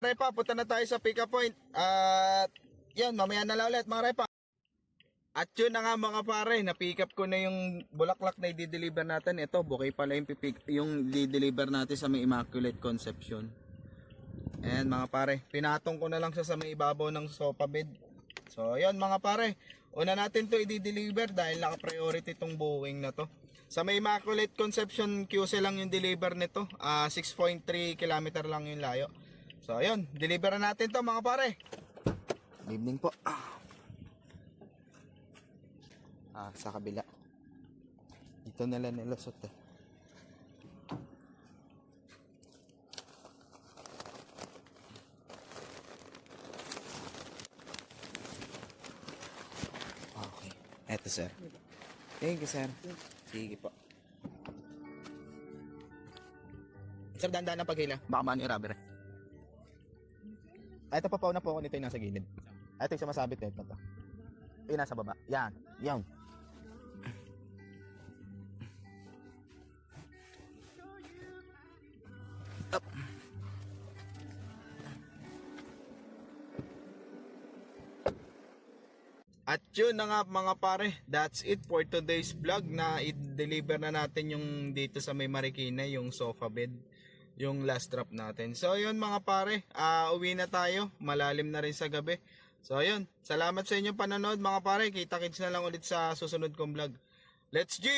Repa, punta na tayo sa pick up point. At yan, mamaya na lang ulit mga repa. At yun na nga mga pare, na-pick up ko na yung bulaklak na i-deliver natin. Ito, bouquet pala yung i-deliver natin sa may Immaculate Conception. Ayan mga pare, pinatong ko na lang siya sa may ibabaw ng sofa bed. So yun mga pare, una natin to i-deliver dahil naka-priority tong buwing na to. Sa may Immaculate Conception QC lang yung deliver nito, 6.3 km lang yung layo. So ayun, deliver na natin to mga pare. Good evening po. Sa kabila. Dito nila nilusot eh. Okay. Eto sir. Thank you sir. Sige po. Sir, dandan ng paghila. Baka maano yung rubber eh. Ito pa na po ako nito yung nasa gilid. Ito yung sumasabit eh. Ito. Yung nasa baba. Yan. Yan. Up. At yun na nga mga pare, that's it for today's vlog na i-deliver na natin yung dito sa may Marikina, yung sofa bed, yung last drop natin. So yun mga pare, uwi na tayo, malalim na rin sa gabi. So yun, salamat sa inyong panonood mga pare, kita-kits na lang ulit sa susunod kong vlog. Let's G!